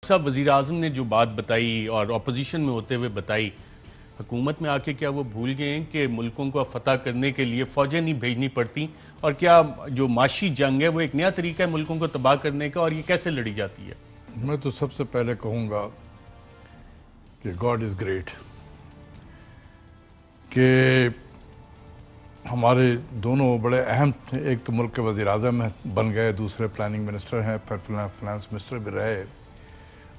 صاحب وزیر اعظم نے جو بات بتائی اور اپوزیشن میں ہوتے ہوئے بتائی، حکومت میں آ کے کیا وہ بھول گئے ہیں کہ ملکوں کو فتح کرنے کے لیے فوجیں نہیں بھیجنی پڑتی؟ اور کیا جو معاشی جنگ ہے وہ ایک نیا طریقہ ہے ملکوں کو تباہ کرنے کا، اور یہ کیسے لڑی جاتی ہے؟ میں تو سب سے پہلے کہوں گا کہ گاڈ از گریٹ، کہ ہمارے دونوں بڑے اہم تھے، ایک تو ملک کے وزیر اعظم بن گئے، دوسرے پلاننگ منسٹر ہیں، پھر فائنانس منسٹر بھی رہے،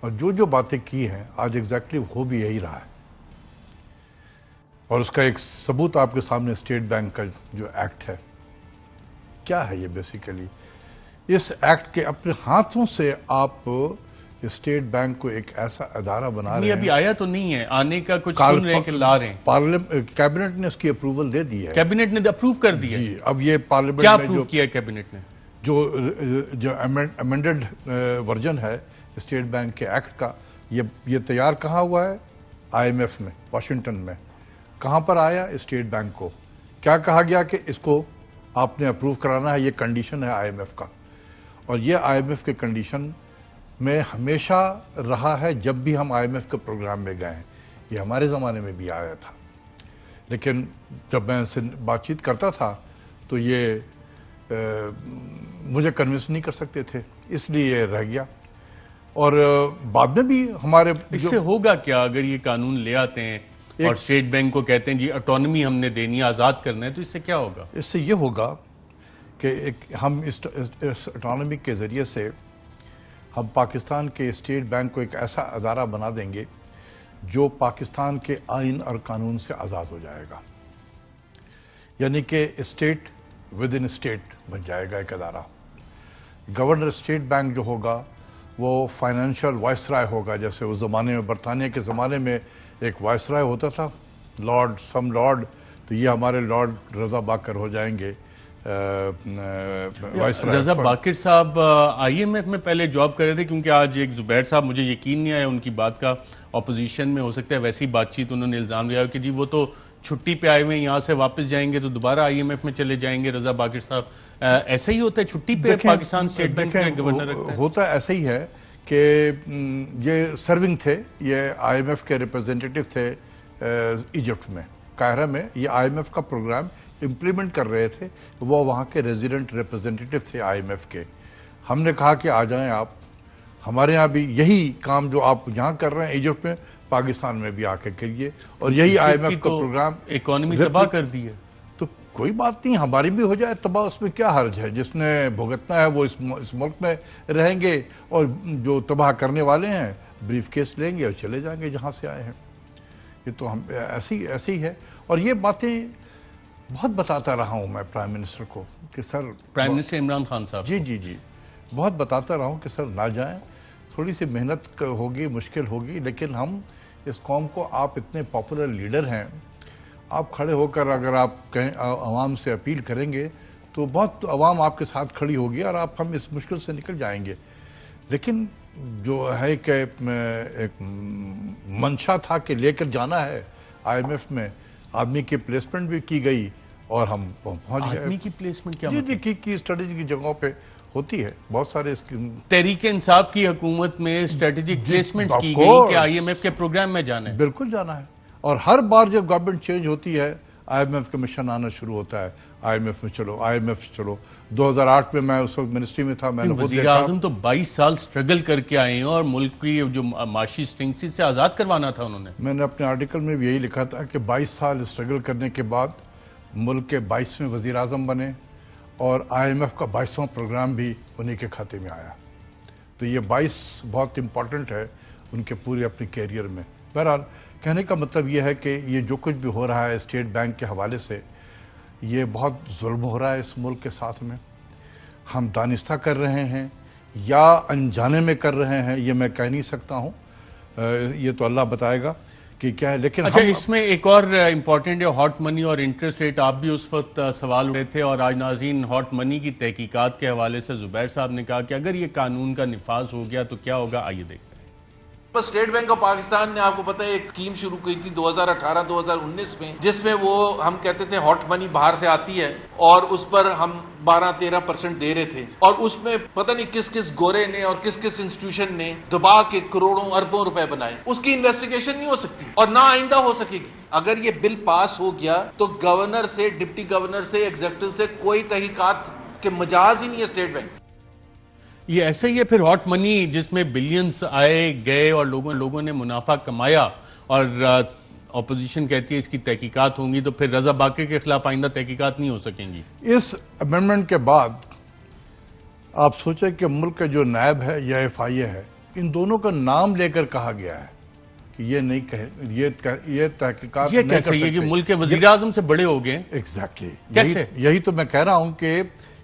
اور جو باتیں کی ہیں آج ایگزیکٹلی ہو بھی یہی رہا ہے۔ اور اس کا ایک ثبوت آپ کے سامنے اسٹیٹ بینک کا جو ایکٹ ہے، کیا ہے یہ بیسیکلی؟ اس ایکٹ کے اپنے ہاتھوں سے آپ اسٹیٹ بینک کو ایک ایسا ادارہ بنا رہے ہیں۔ ابھی آیا تو نہیں ہے، آنے کا کچھ سن رہے ہیں کہ لا رہے ہیں۔ کیبنٹ نے اس کی اپروول دے دی ہے، کیبنٹ نے اپروو کر دیا؟ جی، اب یہ پارلیمنٹ کیا میں اپروو کیا ہے کیبنٹ نے؟ جو امینڈڈ ورژن ہے اسٹیٹ بینک کے ایکٹ کا، یہ تیار کہاں ہوا ہے؟ آئی ایم ایف میں، واشنگٹن میں۔ کہاں پر آیا؟ اسٹیٹ بینک کو کیا کہا گیا کہ اس کو آپ نے اپروو کرانا ہے، یہ کنڈیشن ہے آئی ایم ایف کا۔ اور یہ آئی ایم ایف کے کنڈیشن میں ہمیشہ رہا ہے، جب بھی ہم آئی ایم ایف کے پروگرام میں گئے ہیں۔ یہ ہمارے زمانے میں بھی آیا تھا، لیکن جب میں ان سے بات چیت کرتا تھا تو یہ مجھے کنونس نہیں کر سکتے تھے، اس لیے یہ رہ گیا۔ اور بعد میں بھی ہمارے اس سے ہوگا کیا اگر یہ قانون لے آتے ہیں اور اسٹیٹ بینک کو کہتے ہیں جی اٹانومی ہم نے دینی ہے، آزاد کرنا ہے، تو اس سے کیا ہوگا؟ اس سے یہ ہوگا کہ ہم اس اٹانومی کے ذریعے سے ہم پاکستان کے اسٹیٹ بینک کو ایک ایسا ادارہ بنا دیں گے جو پاکستان کے آئین اور قانون سے آزاد ہو جائے گا، یعنی کہ اسٹیٹ ود ان اسٹیٹ بن جائے گا ایک ادارہ۔ گورنر اسٹیٹ بینک جو ہوگا وہ فائنینشیل وائسرائے ہوگا، جیسے اس زمانے میں برطانیہ کے زمانے میں ایک وائسرائے ہوتا تھا، لارڈ، تو یہ ہمارے لارڈ رضا باکر ہو جائیں گے وائسرائے۔ رضا باکر صاحب آئی ایم ایف میں پہلے جاب کر رہے تھے، کیونکہ آج ایک زبیر صاحب، مجھے یقین نہیں آیا ان کی بات کا، اپوزیشن میں ہو سکتا ہے ویسی بات چیت انہوں نے الزام لیا کہ جی وہ تو چھٹی پہ آئے ہوئے ہیں، یہاں سے واپس جائیں گے تو دوبارہ آئی ایم ایف میں چلے جائیں گے۔ رضا باکر صاحب ایسا ہی ہوتا ہے، چھٹی پہ پاکستان اسٹیٹ بینک کا گورنر رکھتا ہے؟ ہوتا ایسا ہی ہے کہ یہ سرونگ تھے، یہ آئی ایم ایف کے ریپرزینٹیٹیو تھے ایجپٹ میں، قاہرہ میں، یہ آئی ایم ایف کا پروگرام امپلیمنٹ کر رہے تھے، وہ وہاں کے ریزیڈنٹ ریپرزینٹیٹیو تھے آئی ایم ایف کے۔ ہم نے کہا کہ آ جائیں آپ، ہمارے ہاں بھی یہی کام جو آپ یہاں کر رہے ہیں ایجپٹ میں، پاکستان میں بھی آ کے کریے، اور یہی آئی ایم ایف کا پروگرام۔ اکانومی تباہ کر دی ہے تو کوئی بات نہیں، ہماری بھی ہو جائے تباہ، اس میں کیا حرج ہے؟ جس نے بھگتنا ہے وہ اس ملک میں رہیں گے، اور جو تباہ کرنے والے ہیں بریف کیس لیں گے اور چلے جائیں گے جہاں سے آئے ہیں۔ یہ تو ہم ایسے ہی ہے، اور یہ باتیں بہت بتاتا رہا ہوں میں پرائم منسٹر کو کہ سر، پرائم منسٹر عمران خان صاحب، جی بہت بتاتا رہا ہوں کہ سر نہ جائیں، تھوڑی سی محنت ہوگی، مشکل ہوگی، لیکن ہم اس قوم کو، آپ اتنے پاپولر لیڈر ہیں، آپ کھڑے ہو کر اگر آپ کہیں عوام سے اپیل کریں گے تو بہت عوام آپ کے ساتھ کھڑی ہوگی اور ہم اس مشکل سے نکل جائیں گے۔ لیکن جو ہے کہ ایک منشا تھا کہ لے کر جانا ہے آئی ایم ایف میں، آدمی کی پلیسمنٹ بھی کی گئی اور ہم پہنچ گئے۔ آدمی کی پلیسمنٹ کیا؟ جی کی اسٹریٹجی کی جگہوں پہ ہوتی ہے، بہت سارے اس کی۔ تحریک انصاف کی حکومت میں اسٹریٹجک پلیسمنٹس کی گئی کہ آئی ایم ایف کے پروگرام میں جانا ہے؟ بالکل جانا ہے، اور ہر بار جب گورنمنٹ چینج ہوتی ہے آئی ایم ایف کا مشن آنا شروع ہوتا ہے، آئی ایم ایف میں چلو، آئی ایم ایف چلو۔ 2008 میں اس وقت منسٹری میں تھا، میں نے وزیر اعظم تو 22 سال سٹرگل کر کے آئے ہیں اور ملک کی جو معاشی سٹرنگسی سے آزاد کروانا تھا انہوں نے۔ میں نے اپنے آرٹیکل میں بھی یہی لکھا تھا کہ 22 سال سٹرگل کرنے کے بعد ملک کے 22ویں وزیر اعظم بنے، اور آئی ایم ایف کا 22واں پروگرام بھی انہی کے کھاتے میں آیا۔ تو یہ 22 بہت امپورٹنٹ ہے ان کے پورے اپنے کیریئر میں۔ بہرحال کہنے کا مطلب یہ ہے کہ یہ جو کچھ بھی ہو رہا ہے اسٹیٹ بینک کے حوالے سے، یہ بہت ظلم ہو رہا ہے اس ملک کے ساتھ میں۔ ہم دانستہ کر رہے ہیں یا انجانے میں کر رہے ہیں، یہ میں کہہ نہیں سکتا ہوں، یہ تو اللہ بتائے گا کہ کیا ہے۔ لیکن اچھا، اس میں ایک اور امپورٹنٹ ہے ہاٹ منی اور انٹرسٹ ریٹ۔ آپ بھی اس وقت سوال اٹھے تھے، اور آج ناظرین ہاٹ منی کی تحقیقات کے حوالے سے زبیر صاحب نے کہا کہ اگر یہ قانون کا نفاذ ہو گیا تو کیا ہوگا، آئیے دیکھتے ہیں۔ اسٹیٹ بینک آف پاکستان نے آپ کو پتا ہے ایک اسکیم شروع کی تھی 2018-2019 میں، جس میں وہ ہم کہتے تھے ہاٹ منی باہر سے آتی ہے اور اس پر ہم 12-13% دے رہے تھے، اور اس میں پتہ نہیں کس کس گورے نے اور کس کس انسٹیٹیوشن نے دبا کے کروڑوں اربوں روپے بنائے. اس کی انویسٹیگیشن نہیں ہو سکتی اور نہ آئندہ ہو سکے گی. اگر یہ بل پاس ہو گیا تو گورنر سے، ڈپٹی گورنر سے، ایگزیکٹو سے کوئی تحقیقات کے مجاز ہی نہیں ہے اسٹیٹ بینک. یہ ایسا ہی ہے پھر ہاٹ منی جس میں بلینز آئے گئے اور لوگوں نے منافع کمایا، اور اپوزیشن کہتی ہے اس کی تحقیقات ہوں گی، تو پھر رضا باقر کے خلاف آئندہ تحقیقات نہیں ہو سکیں گی. اس امینڈمنٹ کے بعد آپ سوچیں کہ ملک کا جو نائب ہے یا ایف آئی اے ہے، ان دونوں کا نام لے کر کہا گیا ہے کہ یہ نہیں یہ تحقیقات یہ نہیں کیسے کر یہ کہ سکتے. ملک کے وزیر اعظم سے بڑے ہو گئے؟ ایگزیکٹلی کیسے؟ یہی تو میں کہہ رہا ہوں کہ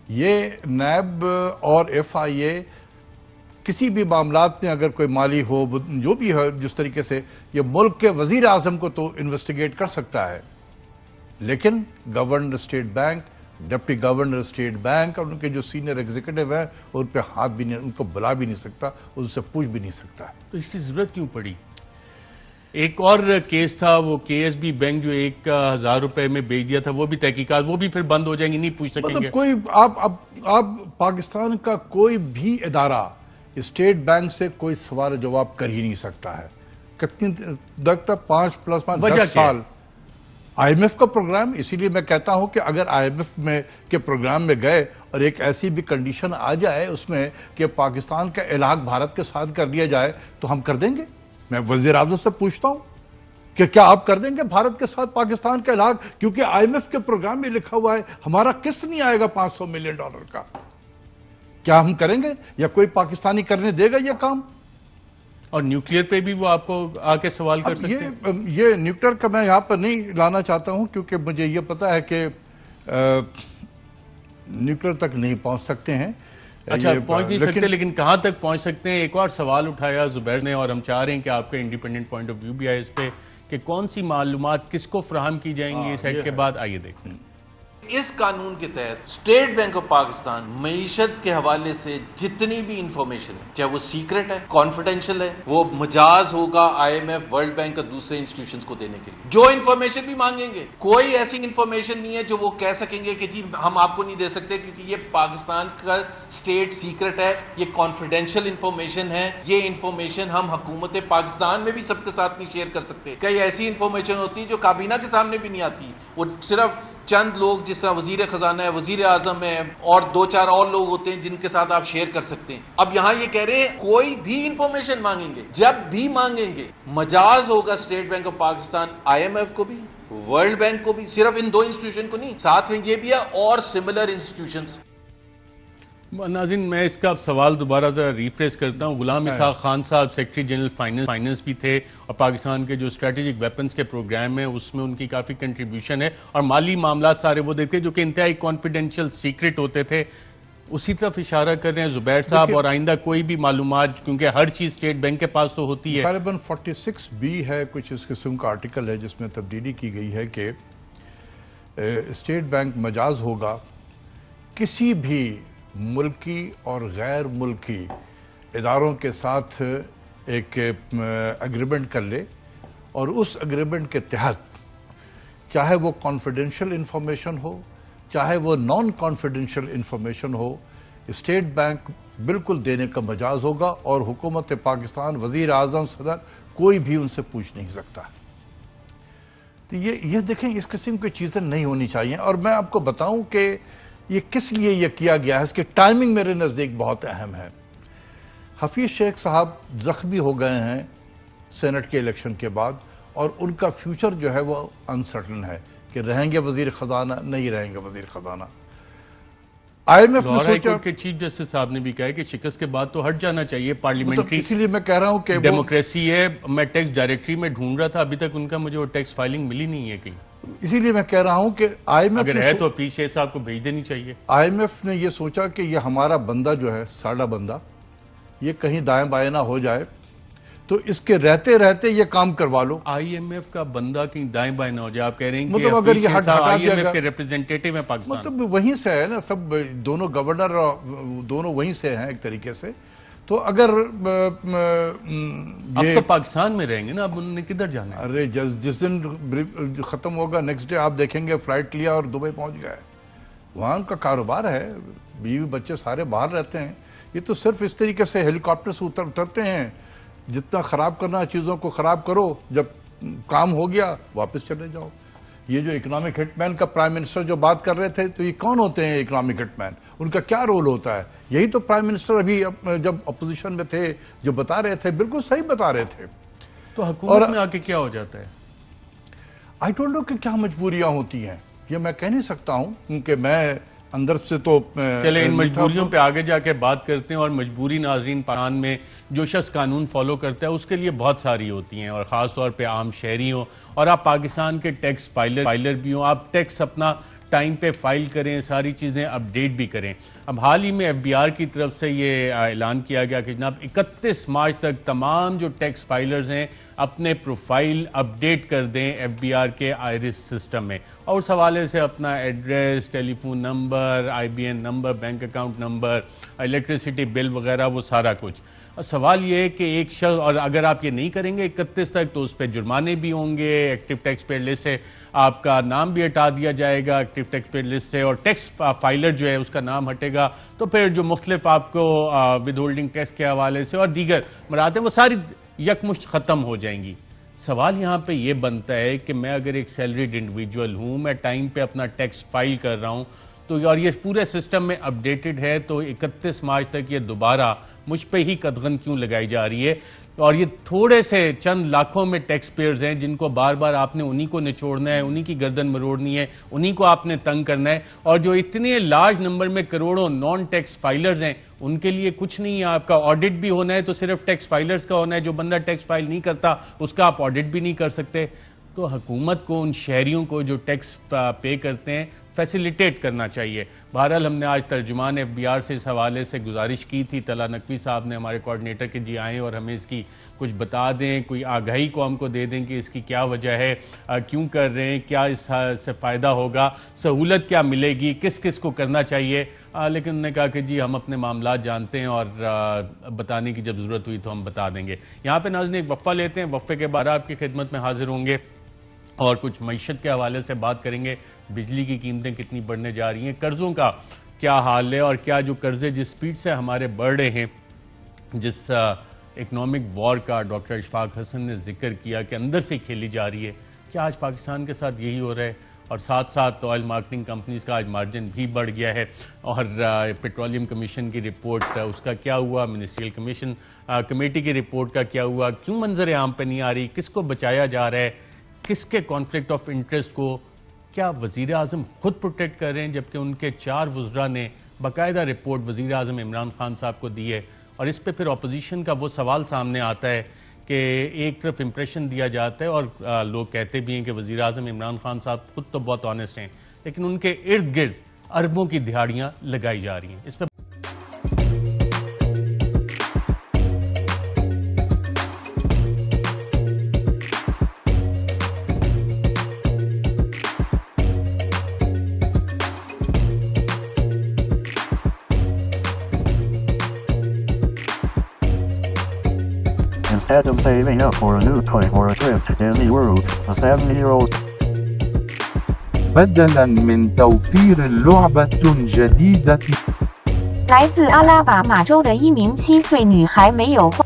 یہ نیب اور ایف آئی اے کسی بھی معاملات میں اگر کوئی مالی ہو جو بھی ہے، جس طریقے سے یہ ملک کے وزیر اعظم کو تو انویسٹیگیٹ کر سکتا ہے، لیکن governor state bank, deputy governor state bank اور ان کے جو سینئر ایگزیکٹو ہیں ان پہ ہاتھ بھی نہیں، ان کو بلا بھی نہیں سکتا، ان سے پوچھ بھی نہیں سکتا. تو اس کی ضرورت کیوں پڑی؟ ایک اور کیس تھا وہ کے ایس بی بینک جو 1,000 روپے میں بیچ دیا تھا، وہ بھی تحقیقات، وہ بھی پھر بند ہو جائیں گی، نہیں پوچھ سکیں گے. مطلب کوئی آپ پاکستان کا کوئی بھی ادارہ اسٹیٹ بینک سے کوئی سوال جواب کر ہی نہیں سکتا ہے. کتنی ڈاکٹر 5+5 سال آئی ایم ایف کا پروگرام. اسی لیے میں کہتا ہوں کہ اگر آئی ایم ایف میں کے پروگرام میں گئے اور ایک ایسی بھی کنڈیشن آ جائے اس میں کہ پاکستان کا الحاق بھارت کے ساتھ کر دیا جائے تو ہم کر دیں گے. میں وزیر اعظم سے پوچھتا ہوں کہ کیا آپ کر دیں گے بھارت کے ساتھ پاکستان کا الحاق؟ کیونکہ آئی ایم ایف کے پروگرام میں لکھا ہوا ہے ہمارا قسط نہیں آئے گا $500 ملین کا. کیا ہم کریں گے یا کوئی پاکستانی کرنے دے گا یہ کام؟ اور نیوکلیئر پہ بھی وہ آپ کو آ کے سوال کر سکتے ہیں. یہ نیوکلیئر کا میں یہاں پر نہیں لانا چاہتا ہوں کیونکہ مجھے یہ پتا ہے کہ نیوکلیئر تک نہیں پہنچ سکتے ہیں. اچھا پہنچ نہیں سکتے، لیکن کہاں تک پہنچ سکتے ہیں؟ ایک اور سوال اٹھایا زبیر نے اور ہم چاہ رہے ہیں کہ آپ کا انڈیپینڈنٹ پوائنٹ آف ویو بھی آئے اس پہ کہ کون سی معلومات کس کو فراہم کی جائیں گی اس ایکٹ کے بعد. آئیے دیکھتے ہیں. اس قانون کے تحت اسٹیٹ بینک آف پاکستان معیشت کے حوالے سے جتنی بھی انفارمیشن ہے، چاہے وہ سیکرٹ ہے، کانفیڈینشیل ہے، وہ مجاز ہوگا I M F, world bank اور دوسرے انسٹیٹیوشنز کو دینے کے لیے. جو انفارمیشن بھی مانگیں گے، کوئی ایسی انفارمیشن نہیں ہے جو وہ کہہ سکیں گے کہ جی ہم آپ کو نہیں دے سکتے کیونکہ یہ پاکستان کا اسٹیٹ سیکرٹ ہے، یہ کانفیڈینشیل انفارمیشن ہے، یہ انفارمیشن ہم حکومت پاکستان میں بھی سب کے ساتھ نہیں شیئر کر سکتے. کئی ایسی انفارمیشن ہوتی ہے جو کابینہ کے سامنے بھی نہیں آتی، وہ صرف چند لوگ جس طرح وزیر خزانہ ہے، وزیر اعظم ہے اور 2-4 اور لوگ ہوتے ہیں جن کے ساتھ آپ شیئر کر سکتے ہیں. اب یہاں یہ کہہ رہے ہیں کوئی بھی انفارمیشن مانگیں گے، جب بھی مانگیں گے مجاز ہوگا state bank of Pakistan I M F کو بھی، ورلڈ بینک کو بھی، صرف ان 2 انسٹیٹیوشن کو نہیں، ساتھ میں یہ بھی ہے اور سملر انسٹیٹیوشنز. ناظرین میں اس کا اب سوال دوبارہ ذرا ریفریش کرتا ہوں. غلام اسحاق خان صاحب سیکرٹری جنرل فائننس بھی تھے اور پاکستان کے جو اسٹریٹجک ویپنز کے پروگرام ہیں اس میں ان کی کافی کنٹریبیوشن ہے اور مالی معاملات سارے وہ دیکھتے جو کہ انتہائی کانفیڈینشیل سیکرٹ ہوتے تھے. اسی طرف اشارہ کر رہے ہیں زبیر صاحب. اور آئندہ کوئی بھی معلومات کیونکہ ہر چیز اسٹیٹ بینک کے پاس تو ہوتی ہے. غالباً 46B ہے کچھ اس قسم کا آرٹیکل ہے جس میں تبدیلی کی گئی ہے کہ اسٹیٹ بینک مجاز ہوگا کسی بھی ملکی اور غیر ملکی اداروں کے ساتھ ایک اگریمنٹ کر لے اور اس اگریمنٹ کے تحت چاہے وہ کانفیڈینشیل انفارمیشن ہو چاہے وہ نان کانفیڈینشیل انفارمیشن ہو، اسٹیٹ بینک بالکل دینے کا مجاز ہوگا اور حکومت پاکستان، وزیر اعظم، صدر کوئی بھی ان سے پوچھ نہیں سکتا. تو یہ دیکھیں اس قسم کی چیزیں نہیں ہونی چاہیے. اور میں آپ کو بتاؤں کہ یہ کس لیے یہ کیا گیا ہے، اس کی ٹائمنگ میرے نزدیک بہت اہم ہے. حفیظ شیخ صاحب زخمی ہو گئے ہیں سینٹ کے الیکشن کے بعد اور ان کا فیوچر جو ہے وہ انسرٹن ہے کہ رہیں گے وزیر خزانہ نہیں رہیں گے وزیر خزانہ. آئی ایم ایف نے سوچا کہ چیف جسٹس صاحب نے بھی کہا ہے کہ شکست کے بعد تو ہٹ جانا چاہیے پارلیمنٹری، اسی لیے میں کہہ رہا ہوں کہ ڈیموکریسی ہے. میں ٹیکس ڈائریکٹری میں ڈھونڈ رہا تھا، ابھی تک ان کا مجھے وہ ٹیکس فائلنگ ملی نہیں ہے کہیں. اسی لیے میں کہہ رہا ہوں کہ آئی ایم ایف اگر ہے تو حفیظ شیخ صاحب کو بھیج دینی چاہیے. آئی ایم ایف نے یہ سوچا کہ یہ ہمارا بندہ جو ہے ساڑھا بندہ یہ کہیں دائیں بائیں نہ ہو جائے تو اس کے رہتے رہتے یہ کام کروا لو. آئی ایم ایف کا بندہ کہیں دائیں بائیں نہ ہو جائے. آپ کہہ رہے ہیں کہ مطلب اگر یہ ہٹا آئی ایم ایف کے ریپرزینٹیٹیو ہیں پاکستان، مطلب وہیں سے ہے نا، سب دونوں گورنر دونوں وہیں سے ہیں ایک طریقے سے. تو اگر اب تو پاکستان میں رہیں گے نا، اب انہوں نے کدھر جانا ہے؟ ارے جس دن ختم ہوگا نیکسٹ ڈے آپ دیکھیں گے فلائٹ لیا اور دبئی پہنچ گئے. وہاں کا کاروبار ہے، بیوی بچے سارے باہر رہتے ہیں. یہ تو صرف اس طریقے سے ہیلی کاپٹر سے اترتے ہیں، جتنا خراب کرنا چیزوں کو خراب کرو، جب کام ہو گیا واپس چلے جاؤ. یہ جو اکنامک ہٹ مین کا پرائم منسٹر جو بات کر رہے تھے، تو یہ کون ہوتے ہیں اکنامک ہٹ مین؟ ان کا کیا رول ہوتا ہے؟ یہی تو پرائم منسٹر ابھی جب اپوزیشن میں تھے جو بتا رہے تھے، بالکل صحیح بتا رہے تھے. تو حکومت میں آ کے کیا ہو جاتا ہے؟ آئی ڈونٹ نو کہ کیا مجبوریاں ہوتی ہیں، یہ میں کہہ نہیں سکتا ہوں، کیونکہ میں اندر سے تو چلے ان مجبوریوں پہ آگے جا کے بات کرتے ہیں. اور مجبوری ناظرین پاکستان میں جو شخص قانون فالو کرتا ہے اس کے لیے بہت ساری ہوتی ہیں، اور خاص طور پہ عام شہری ہوں اور آپ پاکستان کے ٹیکس فائلر بھی ہوں، آپ ٹیکس اپنا ٹائم پہ فائل کریں، ساری چیزیں اپڈیٹ بھی کریں. اب حال ہی میں ایف بی آر کی طرف سے یہ اعلان کیا گیا کہ جناب 31 مارچ تک تمام جو ٹیکس فائلرز ہیں اپنے پروفائل اپڈیٹ کر دیں ایف بی آر کے آئرس سسٹم میں، اور اس حوالے سے اپنا address, telephone number, I B N number, bank account number, electricity bill وغیرہ، وہ سارا کچھ. اور سوال یہ ہے کہ ایک شخص، اور اگر آپ یہ نہیں کریں گے 31 تک تو اس پہ جرمانے بھی ہوں گے، ایکٹیو ٹیکس پیئر لسٹ سے آپ کا نام بھی ہٹا دیا جائے گا ایکٹیو ٹیکس پیئر لسٹ سے، اور ٹیکس فائلر جو ہے اس کا نام ہٹے گا، تو پھر جو مختلف آپ کو ود ہولڈنگ ٹیکس کے حوالے سے اور دیگر مراتیں وہ ساری یکمشت ختم ہو جائیں گی. سوال یہاں پہ یہ بنتا ہے کہ میں اگر ایک سیلریڈ انڈیویجول ہوں، میں ٹائم پہ اپنا ٹیکس فائل کر رہا ہوں، تو اور یہ پورے سسٹم میں اپڈیٹڈ ہے، تو 31 مارچ تک یہ دوبارہ مجھ پہ ہی قدغن کیوں لگائی جا رہی ہے؟ اور یہ تھوڑے سے چند لاکھوں میں ٹیکس پیئرز ہیں جن کو بار بار آپ نے انہی کو نچوڑنا ہے، انہی کی گردن مروڑنی ہے، انہی کو آپ نے تنگ کرنا ہے. اور جو اتنے لارج نمبر میں کروڑوں نان ٹیکس فائلرز ہیں ان کے لیے کچھ نہیں ہے. آپ کا آڈٹ بھی ہونا ہے تو صرف ٹیکس فائلرز کا ہونا ہے، جو بندہ ٹیکس فائل نہیں کرتا اس کا آپ آڈٹ بھی نہیں کر سکتے. تو حکومت کو ان شہریوں کو جو ٹیکس پے کرتے ہیں فیسیلیٹیٹ کرنا چاہیے. بہرحال ہم نے آج ترجمان ایف بی آر سے اس حوالے سے گزارش کی تھی. طلحہ نقوی صاحب نے ہمارے کوارڈینیٹر کے جی آئیں اور ہمیں اس کی کچھ بتا دیں، کوئی آگاہی کو ہم کو دے دیں کہ اس کی کیا وجہ ہے، کیوں کر رہے ہیں، کیا اس سے فائدہ ہوگا، سہولت کیا ملے گی، کس کس کو کرنا چاہیے. لیکن انہوں نے کہا کہ جی ہم اپنے معاملات جانتے ہیں اور بتانے کی جب ضرورت ہوئی تو ہم بتا دیں گے. یہاں پہ ناظرین ایک وقفہ لیتے ہیں، وقفے کے بعد آپ کی خدمت میں حاضر ہوں گے اور کچھ معیشت کے حوالے سے بات کریں گے. بجلی کی قیمتیں کتنی بڑھنے جا رہی ہیں، قرضوں کا کیا حال ہے، اور کیا جو قرضے جس سپیڈ سے ہمارے بڑھ رہے ہیں، جس اکنامک وار کا ڈاکٹر اشفاق حسن نے ذکر کیا کہ اندر سے کھیلی جا رہی ہے، کیا آج پاکستان کے ساتھ یہی ہو رہا ہے؟ اور ساتھ ساتھ آئل مارکیٹنگ کمپنیز کا آج مارجن بھی بڑھ گیا ہے. اور پیٹرولیم کمیشن کی رپورٹ اس کا کیا ہوا، منسٹریل کمیشن کمیٹی کی رپورٹ کا کیا ہوا، کیوں منظر عام پہ نہیں آ رہی، کس کو بچایا جا رہا ہے، کس کے کانفلکٹ آف انٹرسٹ کو کیا وزیر اعظم خود پروٹیکٹ کر رہے ہیں، جبکہ ان کے 4 وزراء نے باقاعدہ رپورٹ وزیر اعظم عمران خان صاحب کو دی ہے. اور اس پہ پھر اپوزیشن کا وہ سوال سامنے آتا ہے کہ ایک طرف امپریشن دیا جاتا ہے اور لوگ کہتے بھی ہیں کہ وزیر اعظم عمران خان صاحب خود تو بہت آنیسٹ ہیں، لیکن ان کے ارد گرد اربوں کی دہاڑیاں لگائی جا رہی ہیں. اس پہ Instead of saving up for a new toy or a trip to Disney World, a 70-year-old بدلاً من توفير لعبة جديدة 来自阿拉巴马州的一名7岁女孩没有花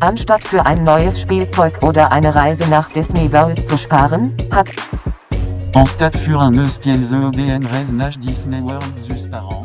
Anstatt für ein neues Spielzeug oder eine Reise nach Disney World zu sparen, hat Anstatt für un neus Spielzeug oder eine Reise nach Disney World zu sparen,